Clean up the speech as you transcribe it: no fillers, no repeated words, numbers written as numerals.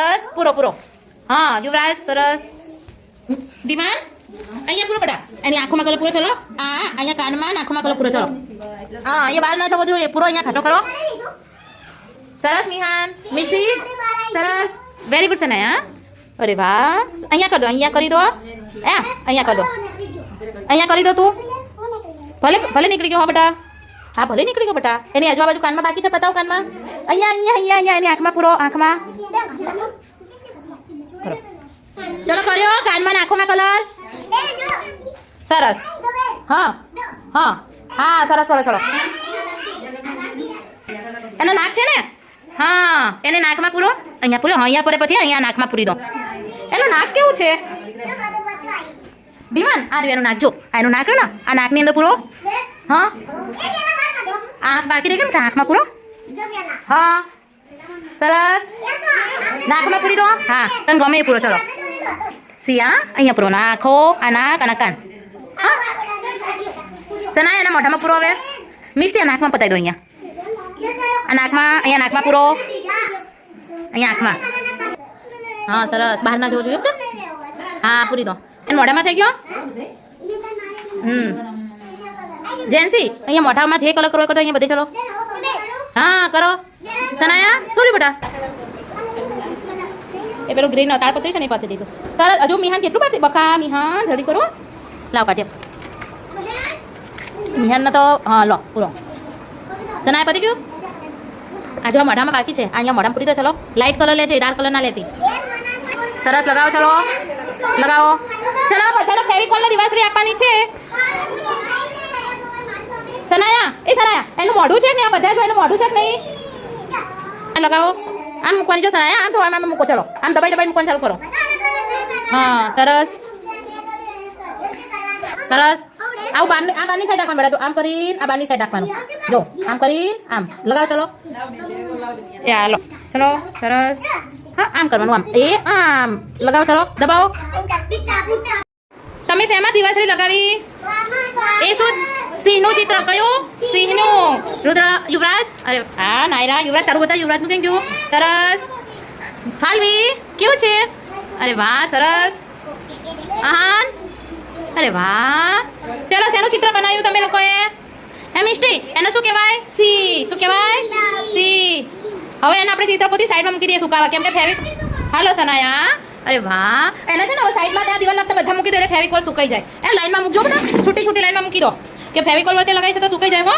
સરસ પૂરો પૂરો હા યુવરાજ સરસ ધીમાન અહીંયા પૂરો બેટા એની આંખોમાં કલર પૂરો ચલો અહીંયા કાનમાં આંખોમાં કલર પૂરો ચલો હા અહીંયા બહાર ના જવો જોઈએ પૂરો અહીંયા ખાટો કરો સરસ મિહાન મિષ્ટી સરસ વેરી ગુડ સનાયા અરે વાહ અહીંયા કરી દો અહીંયા કરી દો અહીંયા કરી દો અહીંયા કરી દો તું ભલે ભલે નીકળી ગયો હો બેટા હા ભલે નીકળી ગયો બેટા એની આજુબાજુ કાનમાં બાકી છે બતાવો કાનમાં અહીંયા અહીંયા અહીંયા અહીંયા એની આંખમાં પૂરો આંખમાં કરો ચલો કર્યો કાનમાં આંખોમાં કલર સરસ હા હા હા સરસ કરો ચલો એનો નાક છે ને હા એને નાકમાં પૂરો અહીંયા પૂરો અહીંયા પૂરે પછી અહીંયા નાકમાં પૂરી દો એનું નાક કેવું છે ભીમાન આ રહ્યું એનું નાક જો એનું નાક રહ્યું ને આ નાકની અંદર પૂરો હા આંખ બાકી રહી ગઈ ને આંખમાં પૂરો હા સરસ નાકમાં પૂરી દો હા તને ગમે એ પૂરો ચલો સિયા અહીંયા પૂરો નાખો આ નાક અને કાન હા સના એના મોઢામાં પૂરો હવે મિષ્ટી નાકમાં પતાવી દો અહીંયા આ નાકમાં અહીંયા નાકમાં પૂરો અહીંયા આંખમાં હા સરસ બહાર ના જવું જોઈએ હા પૂરી દો એને મોઢામાં થઈ ગયો જેન્સી અહીંયા મોઢામાં જે કલર કરો કરો અહીંયા બધે ચલો હા કરો સનાયા સોરી બેટા એ પેલું ગ્રીન તાળપત્રી છે ને એ પાછી દઈશું સરસ હજુ મિહાન કેટલું પાછી બકા મિહાન જલ્દી કરો લાવ કાઢીએ મિહાનને તો હા લો પૂરો સનાયા પતી ગયું આ જો મોઢામાં બાકી છે અહીંયા મોઢામાં પૂરી દો ચલો લાઇટ કલર લે છે ડાર્ક કલર ના લેતી સરસ લગાવો ચલો લગાવો ચલો બધાને ફેવિકોલ ની દિવાસળી આપવાની છે સનાયા એનું મોઢું છે ને આ બધા જો એનું મોઢું છે કે નહીં લગાવો આમ મૂકવાની જો સનાયા આમ થોડા મૂકો ચલો આમ દબાઈ દબાઈ મૂકવાનું ચાલુ કરો હા સરસ સરસ આવું આ બારની સાઈડ રાખવાનું બેટા આમ કરીને આ બારની સાઈડ રાખવાનું જો આમ કરીને આમ લગાવો ચલો એ હાલો ચલો સરસ હા આમ કરવાનું આમ એ આમ લગાવો ચલો દબાવો તમે શેમાં દિવાસળી લગાવી એ શું સિંહનું ચિત્ર કયું સિંહનું રુદ્ર યુવરાજ અરે હા નાયરા યુવરાજ તારું બધા યુવરાજનું કેમ ગયું સરસ ફાલવી કેવું છે અરે વાહ સરસ આહાન અરે વાહ ચલો શેનું ચિત્ર બનાવ્યું તમે લોકોએ હે મિષ્ટી એને શું કહેવાય સી શું કહેવાય સી હવે એને આપણે ચિત્ર પોતી સાઈડમાં મૂકી દઈએ સુકાવા કેમ કે ફેવિક હાલો સનાયા અરે વાહ એને છે ને હવે સાઈડમાં ત્યાં દિવાલ લાગતા બધા મૂકી દો એટલે ફેવિકોલ સુકાઈ જાય એ લાઈનમાં મૂકજો બધા છૂટી છૂટી લાઈનમાં મૂકી દો કે ફેવિકોલ વળતે લગાવી છે તો સુકાઈ જાય હો